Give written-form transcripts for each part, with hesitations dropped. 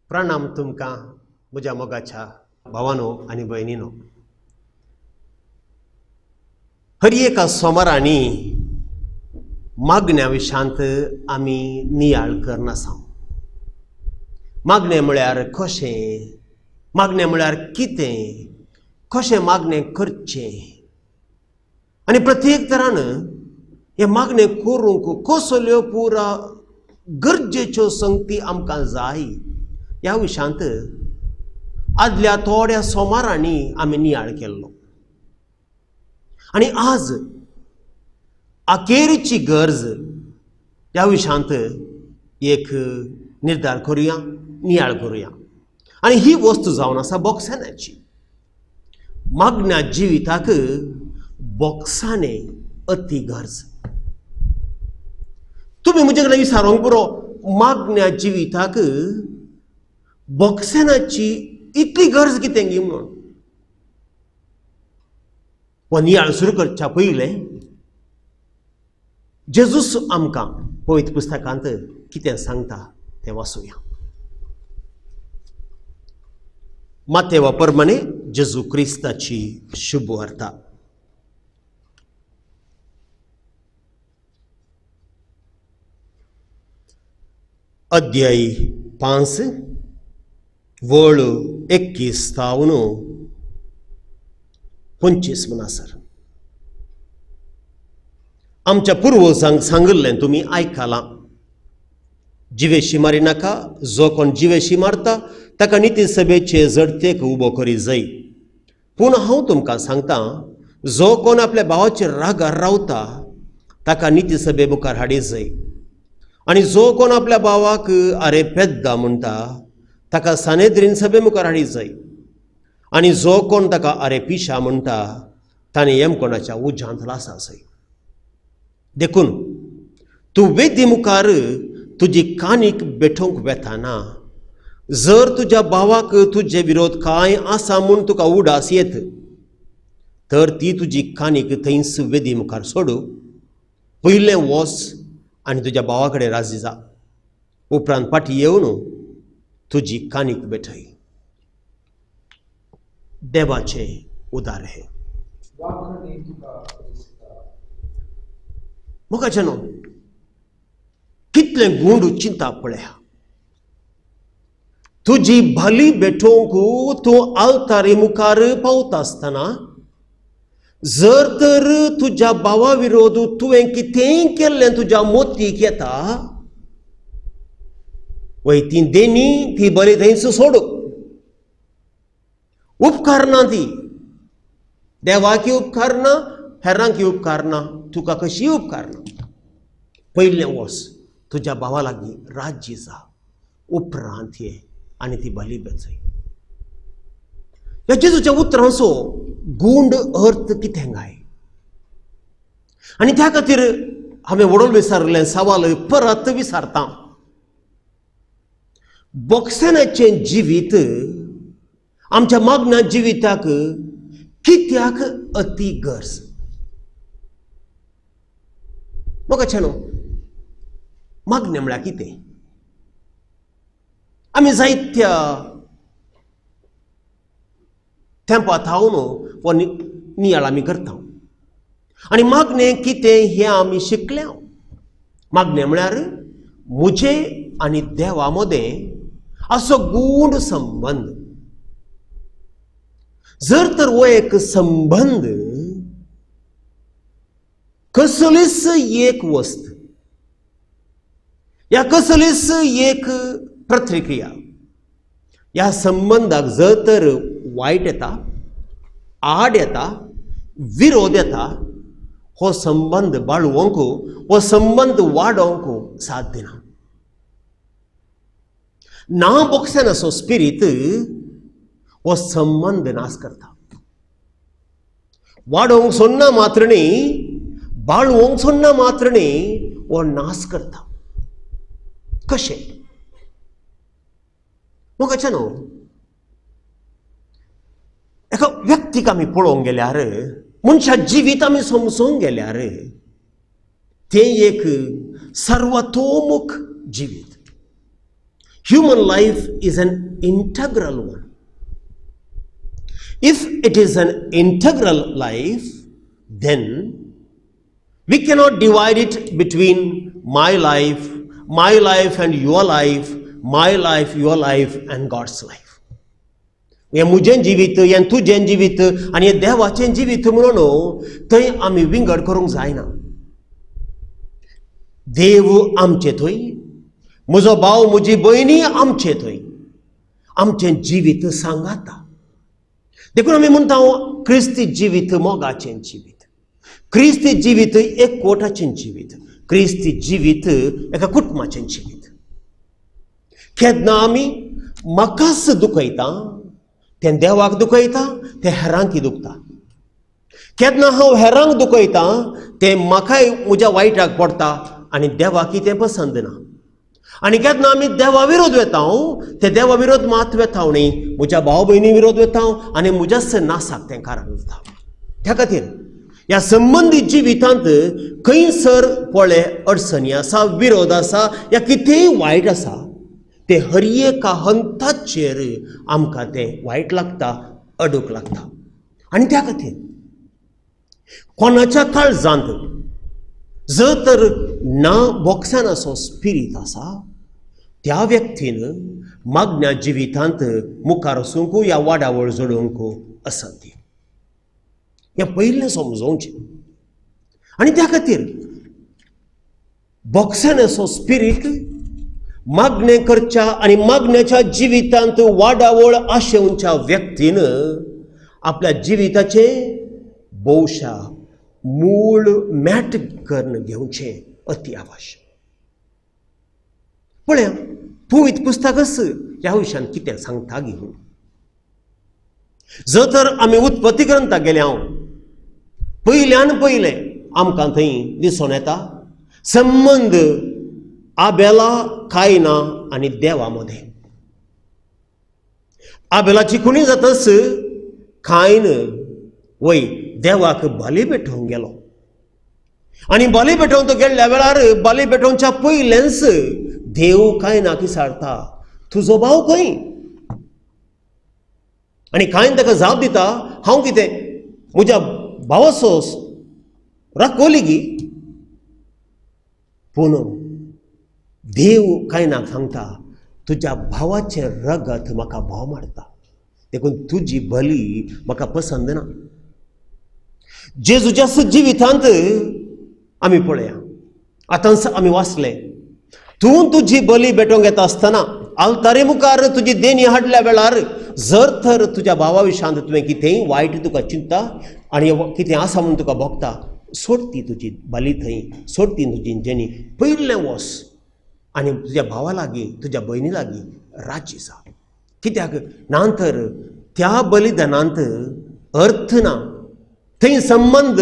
प्रणाम तुमकां म्हज्या मोगाच्या भावांनो आनी भयणींनो. हर एका सोमारांनी मागण्या विशांत आमी नियाळ करन आसा. मागणें म्हळ्यार कशें, मागणें म्हळ्यार कितें, कशें मागणें करचें आनी प्रत्येक तरान हे मागणें करूंक कसल्यो पुरा गरजेच्यो संगती आमकां जाय ह्या विशांत आदल्या थोड्या सोमारांनी आमी नियाळ केल्लो. आनी आज अखेरची गरज ह्या विशांत एक निर्धार करुया, नियाळ करुया. आनी ही वस्त जावन आसा बोक्सानाची. मागण्या जिविताक बोक्साने अति गरज. तुम्ही म्हजे कडल्यान विचारूंक पुरो, मागण्या जिविताक बोक्सानाची इतली गरज कितें गी म्हणून. हो नियाळ सुरू करच्या पयलें जेजूस आमकां पवित्र पुस्तकांत कितें सांगता तें वाचुया. मातेवा प्रमाणे जेजू क्रिस्ताची शुभ वार्ता. अध्याय 5 वळ 21 तावन 25 म्हणासर. आमच्या पुर्वजांक सांगिल्लें तुमी आयकलां, जिवेशी मारी नाका, जो कोण जिवेशी मारता ताका नितीसभेचे जडतेक उबो करी जाय. पूण हांव तुमकां सांगता, जो कोण आपल्या भावाचेर रागार रावता ताका निती सभे मुखार हाडी जाय. आनी जो कोण आपल्या भावाक आरे पेद्दा म्हणटा ताका सानेद्रीन सभे मुखार हाडी जाय. आनी जो कोण ताका आरे पिशा म्हणटा ताणें येमकोणाच्या उज्यांत लासा जाय. देखून तूं वेदी मुखार तुजी कानीक बेठोवंक वेताना जर तुज्या भावाक तुजे विरोध कांय आसा म्हूण तुका उडास येत तर ती तुजी कानीक थंयच वेदी मुखार सोडू. पयलें वच आनी तुज्या भावा कडेन राजी जा. उपरांत फाटीं येवन तुजी कानीक बेठय. देवाचे उदार हे. मोगाचेनो कितलें गूंड चिंता पळया. तुजी भली बेठोवंक तूं आल्तारी मुखार पावता आसतना जर तर तुज्या भावा विरोध तुवें कितेंय केल्लें तुज्या मोतीक येता वय ती देणी ती बरी थंयच सोड. उपकारना ती देवाकी उपकारना हेरांकी उपकारना तुका कशी उपकारना. पयलें वच तुज्या भावा लागीं राजी जा. उपरांत ये आनी ती भली बेचय. ह्या जेजूच्या उतरांचो गूंड अर्थ कितें काय आनी त्या खातीर हांवें वडोवन विचारलें सवाल परत विचारता. बॉक्सेनाचें जिवीत आमच्या मागण्या जिविताक कित्याक अति गरज. मोगाचेनो मागणें म्हळ्यार कितें. आमी जायत्या तेंपात हांव वो नियाळ आमी करता आनी मागणें कितें हें आमी शिकल्या. मागणें म्हळ्यार म्हजे आनी देवा मदें असो गूढ संबंध. जर तर वो एक संबंध कसलीच एक वस्त या कसलीच एक प्रतिक्रिया या संबंधाक जर तर वायट येता आड येता विरोध येता हो संबंध बाळोवंक हो संबंध वाडोवंक साध्य ना. ना बॉक्सेन असो स्पिरीट हो संबंध नाश करता. वाडोवंक सोडना मात्र न्ही बाळोवंक सोडना मात्र न्ही हो नाश करता. कशें मोगाचेनो एका व्यक्तीक आमी पळोवंक गेल्यार मनशा जिवीत आमी समजूंक गेल्यार तें एक सर्वतोमुख जिवीत. Human life is an integral one. If it is an integral life, then we cannot divide it between my life and your life, my life, your life and God's life. हे मुजें जिवीत हे तुजें जिवीत आनी हे देवाचें जिवीत म्हणून थंय आमी विंगड करूंक जायना. देव आमचे थंय, म्हजो भाव म्हजी भयणी आमचे थंय, आमचें जिवीत सांगाता. देखून आमी म्हणटा क्रिस्ती जिवीत मोगाचें जिवीत, क्रिस्ती जिवीत एकवटाचें जिवीत, क्रिस्ती जिवीत एका कुटुंबाचें जिवीत. केन्ना आमी म्हाकाच दुखयता तें देवाक दुखयता तें हेरांकी दुखता. केन्ना हांव हेरांक दुखयता तें म्हाकाय म्हज्या वायटाक पडटा आनी देवाकी तें पसंद ना. आनी केन्ना आमी देवा विरोध वेता ते देवा विरोध मात वेता न्ही म्हज्या भाव भयणी विरोध वेता आनी म्हज्याच नासाक तें कारण उरता. त्या खातीर ह्या संबंदीत जिवितांत खंयसर पळय अडचणी आसा विरोध आसा या कितेंय वायट आसा ते हर एका हंताचेर आमकां तें वायट लागता अडूक लागता. आनी त्या खातीर कोणाच्या काळजांत जर तर ना बॉक्सान असो स्पिरीट आसा त्या व्यक्तीन मागण्या जिवितांत मुखार वचूंक ह्या वाडावळ जोडूंक असंती. हें पयलें समजोवचें. आनी त्या खातीर बॉक्सान असो स्पिरीट मागणें करच्या आनी मागण्याच्या जिवितांत वाडावळ आशेवच्या व्यक्तीन आपल्या जिविताचे भौशा मूळ मॅट करून घेवचें अति आवश्यक. पळया पवित्र पुस्तकच ह्या विशयान कितें सांगता घेवन. जर तर आमी उत्पत्ती ग्रंथाक गेले हांव पयल्यान पयलें आमकां थंय दिसून येता संबंध आबेला कायना आनी देवा मदें. आबेलाची खुणी जाताच कायन वय देवाक बली पेटोवंक गेलो आनी बली पेटोवंक तो गेल्ल्या वेळार बली पेटोवच्या पयलेंच देव कायनाक विचारता तुजो भाव खंय. आनी कायन ताका जाप दिता हांव कितें म्हज्या भावाचो राखोली गी. पूण देव कायनाक सांगता तुज्या भावाचें रगत म्हाका भोव मारता देखून तुजी बली म्हाका पसंद ना. जेजूच्या जिवितांत आमी पळया आतां आमी वाचले तूं तुजी बली भेटोवंक येता आसतना आल्तारे मुखार तुजी देणी हाडल्या वेळार जर तर तुज्या भावा विशयांत तुवें कितेंय वायट तुका चिंतता आनी कितें आसा म्हणून तुका भोगता सोड ती तुजी बली थंय सोड ती तुजी जेणी पयलें वच आनी तुज्या भावा लागीं तुज्या भयणी लागीं राजी जा. कित्याक नांतर त्या बलिदानांत अर्थ ना थंय संबंध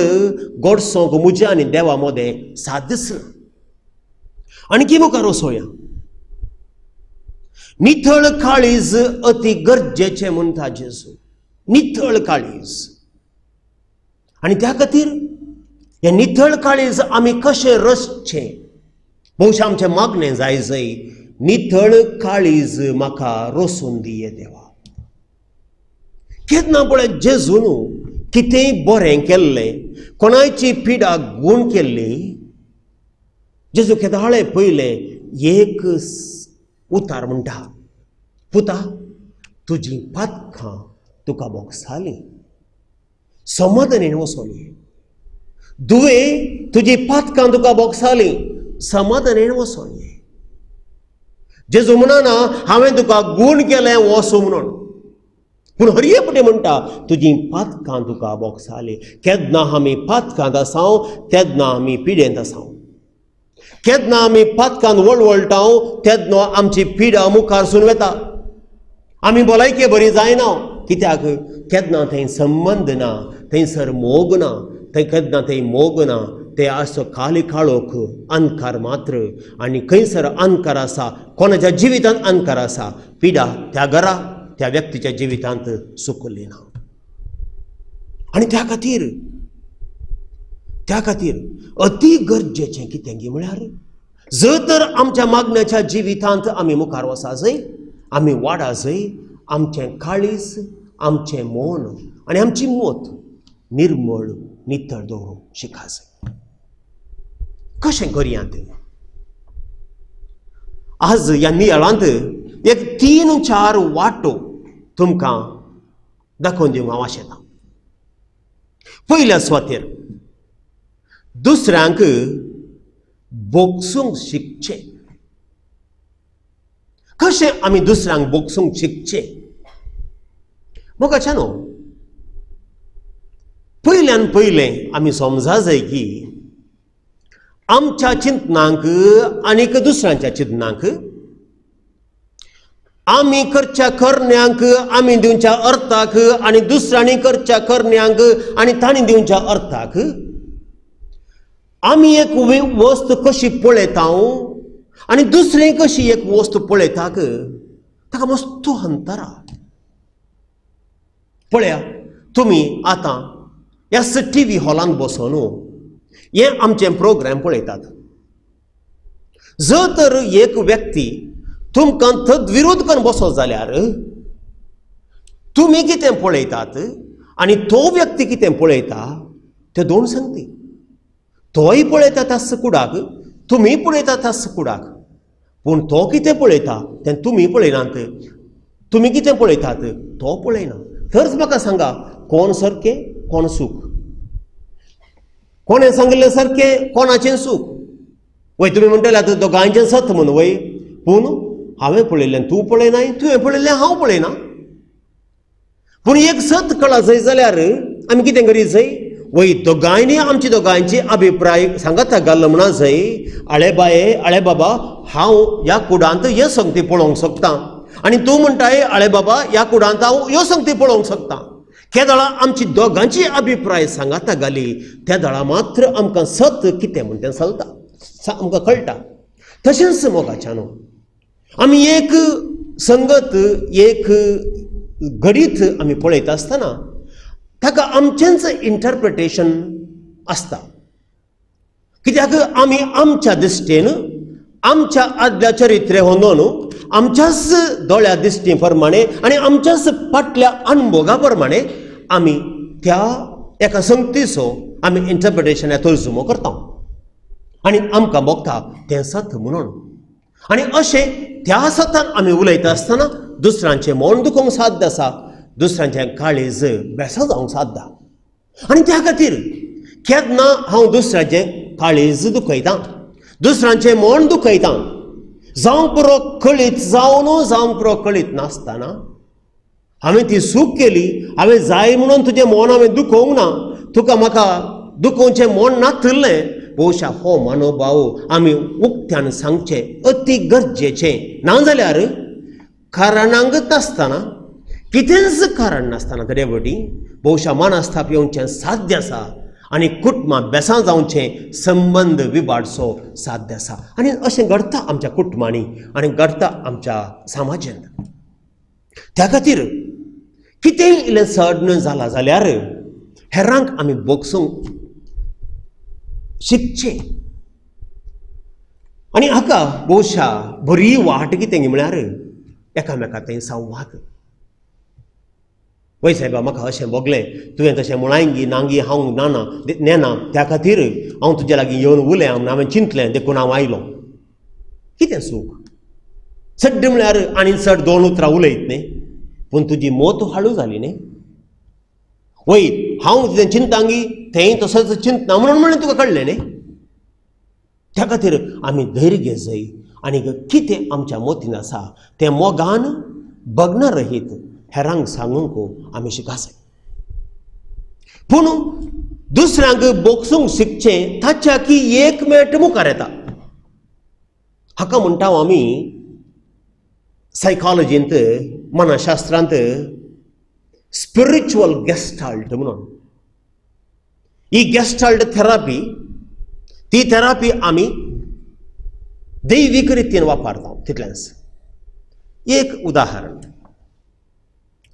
गोडसोंक म्हज्या आनी देवा मदें सादच ना. आणकी मुखार वचोया. नितळ काळीज अति गरजेचें म्हणटा जेजू. नितळ काळीज आनी त्या खातीर हें नितळ काळीज आमी कशें रचचें भोवशें आमचें मागणें जाय. नितळ काळीज म्हाका रोसून दिये देवा. केन्ना पळय जेजून कितेंय बरें केल्लें कोणाची पिडा गूण केल्ली जेजू केदाळे पयलें एक उतार म्हणटा पुता तुजी पातकां तुका बोगसालीं समाधानान वचोली. दुवे तुजी पातकां तुका बोगसालीं समाधानान वचोली. जेजू म्हणना हांवें तुका गूण केलें वचो म्हणून पूण हरयेपटी म्हणटा तुजी पातकां तुका बोगसालीं. केन्ना आमी पातकांत आसाव तेन्ना आमी पिडेंत आसाव. केन्ना आमी पातकांत वळवळटाव तेन्ना आमची पिडा मुखार सून वता. आमी भलायकी बरी जायना कित्याक केन्ना थंय संबंध ना थंयसर मोग ना. थंय केन्ना थंय मोग ना ते आसो खाली काळोख अंधकार मात्र. आनी खंयसर अंधकार आसा कोणाच्या जिवितांत अंधकार आसा पिडा त्या घरा त्या व्यक्तीच्या जिवितांत सुकल्ली ना. आनी त्या खातीर अति गरजेचें कितें गी म्हळ्यार जर तर आमच्या मागण्याच्या जिवितांत आमी मुखार वचा जाय आमी वाडा जाय आमचें काळीज आमचें मन आनी आमची मोत निर्मळ नितळ दवरूंक शिका जाय. कशें करया तें आज ह्या नियाळांत एक 3-4 वाटो तुमकां दाखोवन दिवंक हांव आशेतां. पयल्या सुवातेर दुसऱ्यांक बोगसूंक शिकचें. कशें आमी दुसऱ्यांक बोगसूंक शिकचें मोगाच्या न्हू. पयल्यान पयलें आमी समजा जाय की आमच्या चिंतनांक आनीक दुसऱ्यांच्या चिंतनांक आमी करच्या करण्यांक आमी दिवच्या अर्थाक आनी दुसऱ्यांनी करच्या करण्यांक आनी तांणी दिवच्या अर्थाक आमी एक वस्त कशी पळयता आनी दुसरी कशी एक वस्त पळयताक ताका मस्त अंतर आसा. पळया तुमी आतां ह्या टीव्ही हॉलांत बसून हे आमचें प्रोग्राम पळयतात. जर तर एक व्यक्ती तुमकां थंय विरोध करून बसत जाल्यार तुमी कितें पळयतात आनी तो व्यक्ती कितें पळयता ते दोन संगती. तोय पळयता त्याच कुडाक तुमी पळयता त्याच कुडाक पूण तो कितें पळयता तें तुमी पळयनात. तुमी कितें पळयतात तो पळयना. तरच म्हाका सांगा कोण सारकें कोण सूख. कोणें सांगिल्लें सारकें कोणाचें सूख. वय तुमी म्हणटले आतां दोगांयचें सत म्हूण वय पूण हांवें पळयल्लें तूं पळयनाय तुवें पळयल्लें हांव पळयना. पूण एक सत कळा जाय जाल्यार आमी कितें करीत जाय वय दोगांयनी आमची दोगांयची अभिप्राय सांगता घाल म्हणा जय आळे बाये आळे बाबा हांव ह्या कुडांत ह्यो संगती पळोवंक सोदता आनी तूं म्हणटाय आळे बाबा ह्या कुडांत हांव ह्यो संगती पळोवंक सोदता. त्या दळा आमची दोगांची अभिप्राय सांगाता घाली त्या दळा मात्र आमकां सत कितें म्हण तें चलता आमकां कळटा. तशेंच मोगाच्यानो आमी एक संगत एक घडीत आमी पळयत आसतना ताका आमचेंच इंटरप्रिटेशन आसता. कित्याक आमी आमच्या दिश्टेन आमच्या आदल्या चरित्रे होंदोन आमच्याच दोळ्या दिश्टी प्रमाणे आनी आमच्याच फाटल्या अनुभवा प्रमाणे आमी त्या एका संगतीचो आमी इंटरप्रिटेशन तर्जुमो करता आनी आमकां भोगता तें सत म्हणून. आनी अशें त्या सतान आमी उलयता आसतना दुसऱ्यांचें मन दुखोवंक साध्य आसा, दुसऱ्यांचें काळीज बेसां जावंक साध्या. आनी त्या खातीर केन्ना हांव दुसऱ्याचें काळीज दुखयतां, दुसऱ्यांचें मन दुखयतां, जावं पुरो कळीत जावन जावं पुरो कळीत नासतना हांवें ती चूक केली, हांवें जाय म्हणून तुजें मन हांवें दुखोवंक ना, तुका म्हाका दुखोवचें मन नासलें. भोवशा हो मनोभाव आमी उक्त्यान सांगचें अति गरजेचें. नाजाल्यार कारणांक नासतना कितेंच कारण नासतना दरेवटी भोवशा मनस्ताप येवचें साध्य आसा आनी कुटुंबां बेसां जावचें, संबंद विबाडचो साध्य आसा. आनी अशें घडटा आमच्या कुटुंबांनी आनी घडटा आमच्या समाजांत. त्या खातीर कितेंय इल्लें सडण जालां जाल्यार हेरांक आमी बोगसूंक शिकचें. आनी हाका भोवशा बरी वाट कितें म्हळ्यार एकामेकांत संवाद. वय सायबा म्हाका अशें भोगलें, तुवें तशें म्हणायंगी नांगी हांव नाना नेना, त्या खातीर हांव तुजे लागीं येवन उलय म्हूण हांवें चिंतलें, देखून हांव आयलो. कितें सूख सड्ड म्हळ्यार आनी चड दोन उतरां उलयत न्ही, पूण तुजी मोत हाळू जाली न्ही. वय हांव तुजें चिंतांगी तेंय तसोच चिंतना म्हणून तुका कळ्ळें न्ही. त्या खातीर आमी धैर्य घे जाय आनी कितें आमच्या मोतीन आसा तें मोगान भग्न रहीत हेरांक सांगूंक आमी शिकासाय. पूण दुसऱ्यांक बोगसूंक शिकचें ताच्या की एक मेट मुखार येता. हाका म्हणटा आमी सायकॉलॉजींत मनशास्त्रांत स्पिरिच्युअल गेस्टाल्ट म्हणून. ही गेस्टाल्ट थेरपी, ती थेरपी आमी दैवीक रितीन वापरता. तितलेंच एक उदाहरण.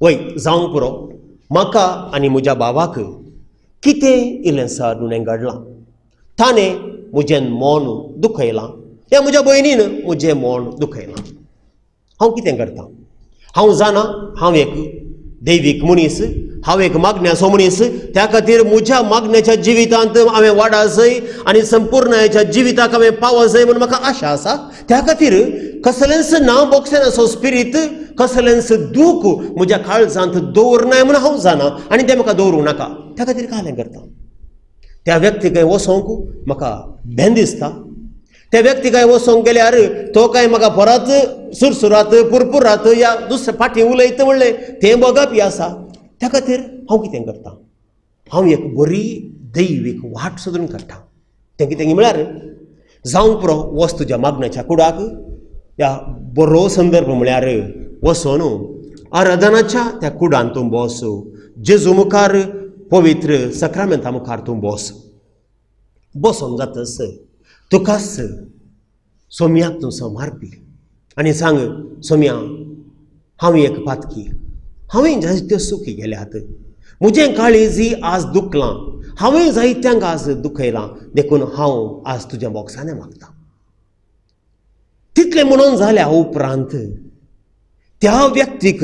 वय जावंक पुरो म्हाका आनी म्हज्या बाबाक कितें इल्लें सडणें घडलां, ताणें म्हजें मन दुखयलां, या म्हज्या भयणीन म्हजें मन दुखयलां. हांव कितें करतां? हांव जाणा हांव एक दैवीक मनीस, हांव एक मागण्याचो मनीस. त्या खातीर म्हज्या मागण्याच्या जिवितांत हांवें वाडा जाय आनी संपूर्ण हेच्या जिविताक हांवें पावो जाय म्हणून म्हाका आशा आसा. त्या खातीर कसलेंच ना बोगसेनाचो स्पिरीट, कसलेंच दूख म्हज्या काळजांत दवरनाय म्हणून हांव जाणा आनी तें म्हाका दवरूं नाका. त्या खातीर काय करता? त्या व्यक्तीक वचोंक म्हाका भें दिसता. त्या व्यक्तीक वचोंक गेल्यार तो काय म्हाका परत सुरसुरात पुरपुरात या दुसऱ्या फाटीं उलयता म्हणलें तें बगप आसा. त्या खातीर हांव कितें करतां? हांव एक बरी दैवीक वाट सोदून काडटा. तें कितें म्हळ्यार जावंक पुरो वच तुज्या मागण्याच्या कुडाक, या बरो संदर्भ म्हळ्यार वचोन आराधनाच्या त्या कुडांत तूं बस, जेजू मुखार पवित्र सक्रामेंता मुखार तूं बस. बसोन जातस तुकाच सोम्याक तूं संवारपी आनी सांग, सोम्या हांव एक पातकी, हांवें जायत्यो सुखी गेल्यात, म्हजें काळीजी आज दुखलां, हांवें जायत्यांक आज दुखयलां, देखून हांव आज तुज्या बोगसांनी मागतां. तितलें म्हणून जाल्या उपरांत त्या व्यक्तीक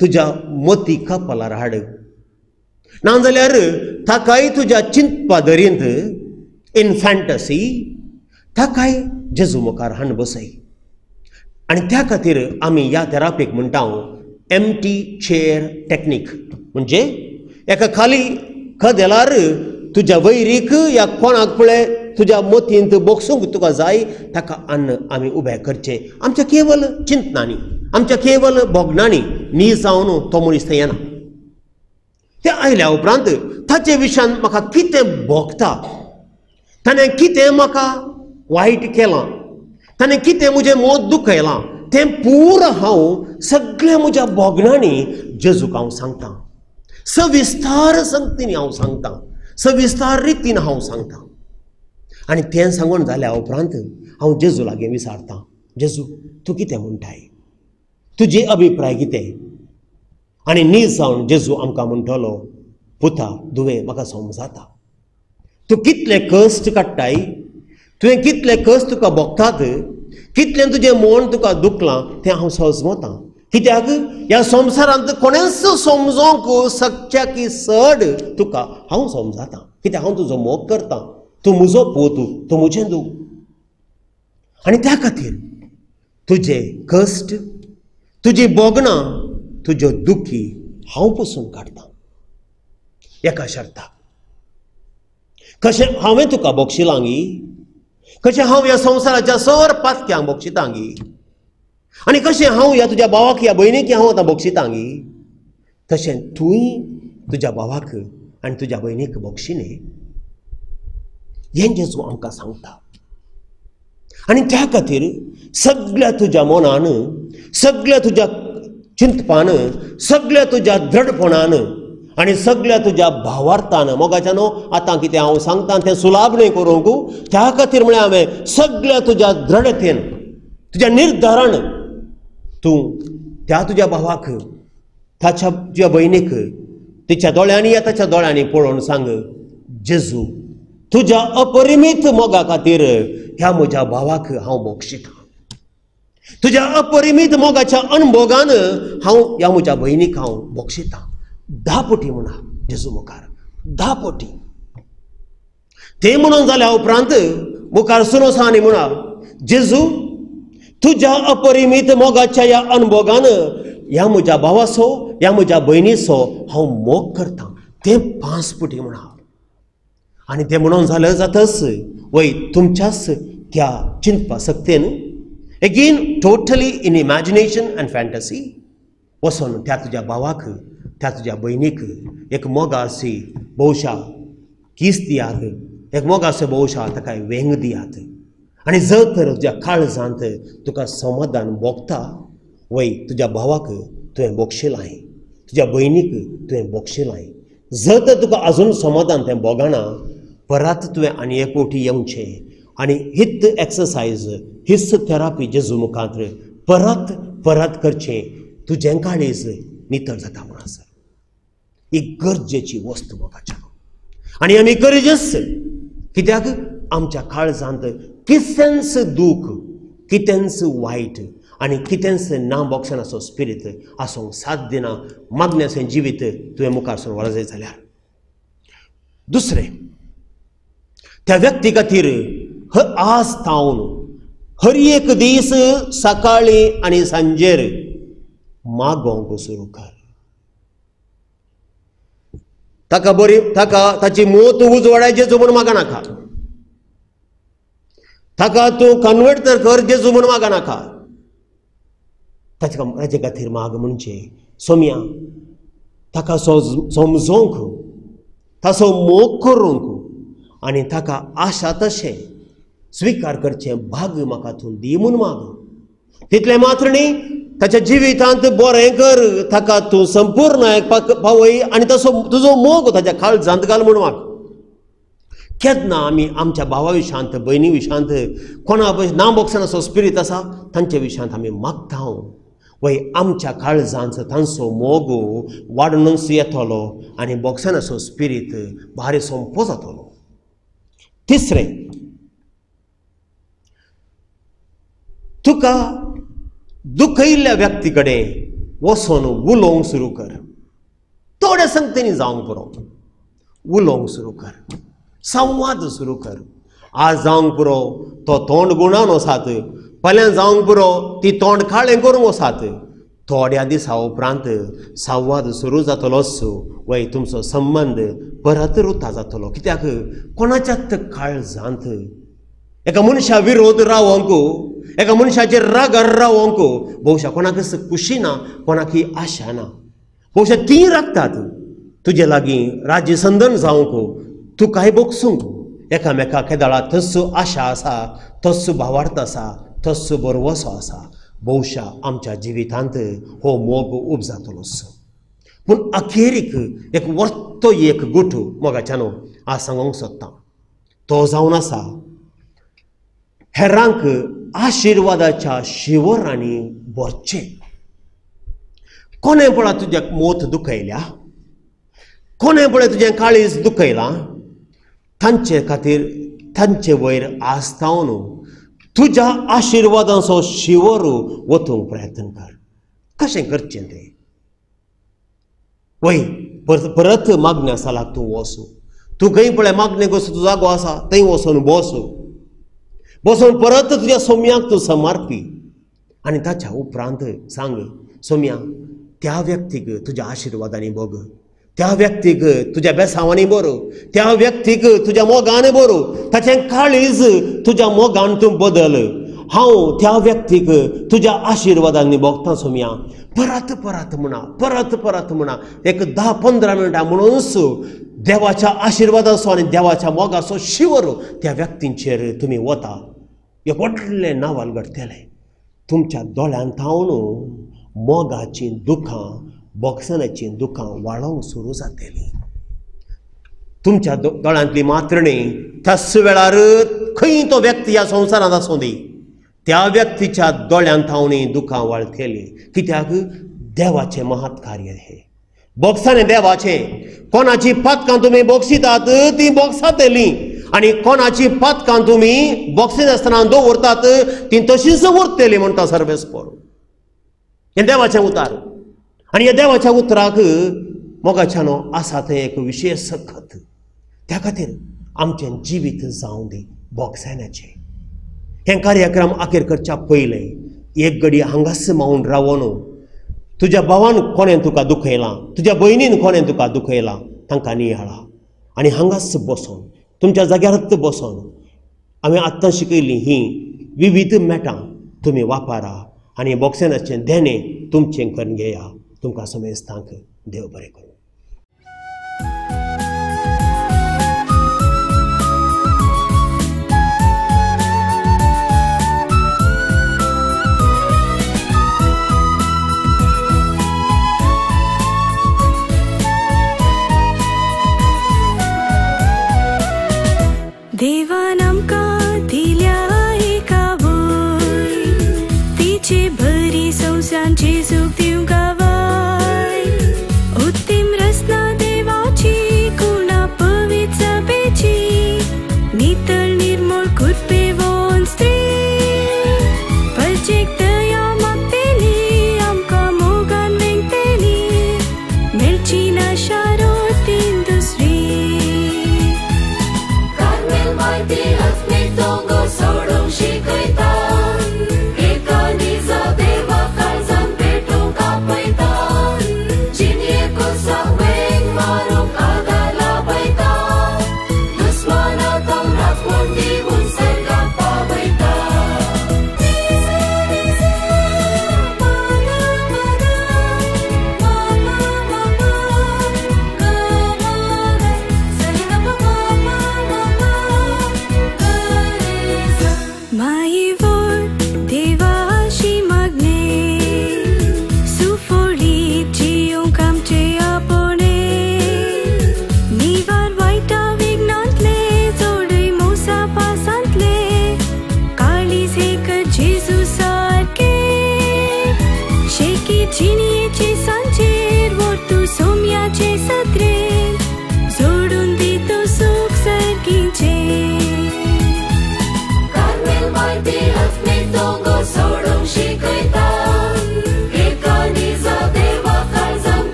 तुज्या मती कपलार हाड, नाजाल्यार ताकाय तुज्या चिंतपादरींत इन फॅन्टसी ताकाय जेजू मुखार हाड बसय. आनी त्या खातीर आमी ह्या थेरपीक म्हणटा एम्प्टी चेअर टेक्नीक. म्हणजे एका खाली कदेलार तुज्या वैरीक या कोणाक पळय तुज्या मतींत बोगसूंक तुका जाय ताका आमी उबें करचें. आमच्या केवल चिंतनांनी, आमच्या केवल भोगणांनी न्ही जावन तो मनीस थंय येना. ते आयल्या उपरांत ताचे विशयान म्हाका कितें भोगता, ताणें कितें म्हाका वायट केलां, ताणें कितें म्हजें मोत दुखयलां, तें पुरो हांव सगळ्या म्हज्या भोगणांनी जेजूक हांव सांगतां. सविस्तार संगतीन हांव सांगतां, सविस्तार रितीन हांव सांगतां. आनी तें सांगून जाल्या उपरांत हांव जेजू लागीं विचारतां, जेजू तूं कितें म्हणटाय, तुजी अभिप्राय कितें? आनी नीज जावन जेजू आमकां म्हणटलो, पुता दुवे म्हाका समजाता, तूं कितले कश्ट काडटाय, तुवें कितले कश्ट तुका भोगतात, कितलें तुजें मन तुका दुखलां तें हांव समजतां. कित्याक ह्या संवसारांत कोणेंच समजोंक शकच्या की चड तुका हांव समजातां. कित्याक हांव तुजो मोग करतां, तूं म्हजो पोतू, तूं म्हजें दूख. आनी त्या खातीर तुजे कश्ट, तुजी भोगणां, तुज्यो दुखी हांव पसून काडटां. एका शर्ताक, कशें हांवें तुका बोगशिलां गी, कशें हांव ह्या संवसाराच्या सर पातक्यांक बोगशितां गी, आनी कशें हांव ह्या तुज्या भावाक ह्या भयणीक हांव आतां बोगशितां गी, तशें तुंय तुज्या भावाक आनी तुज्या भयणीक बोगशिने. हें जेजू आमकां सांगता. आनी त्या खातीर सगळ्या तुज्या मनान, सगळ्या तुज्या चिंतपान, सगळ्या तुज्या दृढपणान आनी सगळ्या तुज्या भावार्थान, मोगाच्यान आतां कितें हांव सांगतां तें सुलाभ न्हय करूंक, त्या खातीर म्हळ्यार हांवें सगळ्या तुज्या दृढतेन, तुज्या निर्धारान तूं त्या तुज्या भावाक, ताच्या तुज्या भयणीक तिच्या दोळ्यांनी या ताच्या दोळ्यांनी पळोवन सांग, जेजू तुज्या अपरिमीत मोगा खातीर ह्या म्हज्या भावाक हांव बोगशितां. तुज्या अपरिमीत मोगाच्या अणभोगान हांव ह्या म्हज्या भयणीक हांव बोगशितां. 10 पटी म्हणा जेजू मुखार, 10 पटी. ते म्हणून जाल्या उपरांत मुखार सुनोसा आनी म्हणा, जेजू तुज्या अपरिमीत मोगाच्या ह्या अणभोगान ह्या म्हज्या भावाचो, ह्या म्हज्या भयणीचो हांव मोग करतां. ते 5 पटी म्हणा. आनी ते म्हणून जालें जातच वय तुमच्याच त्या चिंतपा सक्तेन again totally in imagination and fantasy वचून त्या तुज्या भावाक, त्या तुज्या भयणीक एक मोगासी भोवशा किस दियात, एक मोगासो भोवशा ताका वेंग दियात. आनी जर तर तुज्या काळजांत तुका समाधान भोगता, वय तुज्या भावाक तुवें बोगशिलां, तुज्या भयणीक तुवें बोगशिलां. जर तर तुका अजून समाधान तें भोगना, परत तुवें आनी एक फावटी येवचें आनी हीच एक्सरसायज, हीच थेरापी जेजू मुखांत परत परत करचें. तुजें काळीज नितळ जाता म्हण आसा. ही गरजेची वस्त मोगाच्या. आनी आमी गरजेच, कित्याक आमच्या काळजांत कितेंच दूख, कितेंच वायट आनी कितेंच ना बोगसनाचो स्पिरीट आसूंक साध्य ना. मागण्याचें जिवीत तुवें मुखारसून वळजय जाल्यार. दुसरें, त्या व्यक्ती खातीर आज थावन हर एक दीस सकाळीं आनी सांजेर मागोवंक सुरू कर. ताका बरी, ताची मोत उजवाडाय जेजू म्हूण मागा नाका. ताका तूं कन्वर्ट तर कर जेजू म्हूण मागा नाका. ताचे खातीर माग म्हणजे सोम्या ताका समजोवंक, ताचो मोग करूंक आनी ताका आशा तशें स्विकार करचें भाग म्हाका तूं दी म्हूण माग. तितलें मात्र न्ही, ताच्या जिवितांत बरें कर, ताका तूं संपूर्ण पावय आनी तुजो मोग ताच्या काळजांत घाल म्हूण माग. केन्ना आमी आमच्या भावा विशयांत, भयणी विशयांत, कोणा ना बोगसनाचो स्पिरीट आसा तांच्या विशयांत आमी मागता, वय आमच्या काळजांत तांचो मोग वाडून येतलो आनी बोगसनाचो स्पिरीट भारी सोंपो जातलो. तिसरें, तुका दुखयल्ल्या व्यक्ती कडेन वचून उलोवंक सुरू कर. थोड्या संगतींनी जावंक पुरो. उलोवंक सुरू कर, संवाद सुरू कर. आज जावंक पुरो तो तोंड गुणान वसात, फाल्यां जावंक पुरो ती तोंड काळें करूंक वसात. थोड्या दिसा उपरांत संवाद सुरू जातलोच, वय तुमचो संबंद परत रुता जातलो. कित्याक कोणाच्याच काळजांत एका मनशा विरोध रावोंक, एका मनशाचेर रागार रावोंक भोवशा कोणाकच खुशी ना, कोणाकी आशा ना. भोवशा ती राखतात, तुझे लागीं राज्य संदन जावंक तूं कांय बोगसूंक एकामेका केदाळा तस्सो आशा आसा, तस्सो भावार्थ आसा, तस्सो बरवसो आसा. भोवशा आमच्या जिवितांत हो मोग उब जातलोच. पूण अखेरीक एक वर्तो एक गुट मोगाच्यानो हांव सांगूंक सोदतां. तो जावन आसा हेरांक आशिर्वादाच्या शिवरांनी भरचे. कोणे पळय तुज्या मोत दुखयल्या, कोणे पळय तुजें काळीज दुखयलां, तांचे खातीर तांचे वयर आस्तावन तुज्या आशिर्वादाचो शिवर वतूंक प्रयत्न कर. कशें करचें तें? वय परत मागण्या सालाक तूं वच. तूं खंय पळय मागणेक वचूं जागो आसा थंय वचून बस. बसून परत तुज्या सोम्याक तूं समर्पी आनी ताच्या उपरांत सांग, सोम्या त्या व्यक्तीक तुज्या आशिर्वादांनी बग, त्या व्यक्तीक तुज्या बेसांवांनी बर, त्या व्यक्तीक तुज्या मोगान बर, ताचें काळीज तुज्या मोगान तूं बदल. हांव त्या व्यक्तीक तुज्या आशिर्वादांनी भोगता सोम्या. परत परत म्हणा, परत परत म्हणा. एक 10-15 मिनटां म्हणूनच देवाच्या आशिर्वादाचो आनी देवाच्या मोगाचो शिवर त्या व्यक्तींचेर तुमी वता. एक व्हडलें नांवाल घडटलें. तुमच्या दोळ्यांत थावन मोगाचीं दुखां, बोगसनाचीं दुखां वाळोवंक सुरू जातलीं. तुमच्या दोळ्यांतली मात्रणी त्याच वेळार खंय तो व्यक्ती ह्या संवसारांत आसूं दी, त्या व्यक्तीच्या दोळ्यांत थावनी दुखां वाळटलीं. कित्याक देवाचें महत् कार्य हें. बोगसाने देवाचें. कोणाची पातकां तुमी बोगसितात तीं बोगसातलीं, आनी कोणाची पातकां तुमी बोगसीत आसतना दवरतात तीं तशींच उरतलीं म्हणटा सर्वेस्पर. हें देवाचें उतार. आनी ह्या देवाच्या उतराक मोगाच्यानो आसा थंय एक विशेश खत. त्या खातीर आमचें जिवीत जावं दी बोगसाण्याचें. हें कार्यक्रम आखेर करच्या पयलें एक घडी हांगास मावून रावून तुज्या भावान कोणें तुका दुखयलां, तुज्या भयणीन कोणें तुका दुखयलां तांकां नियाळा. आनी हांगास बसून तुमच्या जाग्यारच बसून आमी आत्तां शिकयलीं हीं विविध मेटां तुमी वापरा आनी बोगसनाचें देणें तुमचें करून घेया. तुमकां समेस्तांक देव बरें करूं. देवान आमकां दिल्या एका वय, तिचे बरी संवसारांची सूख दिवंक गावाय. उत्तीम रचना देवाची कुणा पवित्र सभेची, नितळ निर्मळ कुरपेवोन स्त्री. परचेक दया मागतेली, आमकां मोगान वेंगतेली, मेळची ना शारोतीन दुसरी. Dear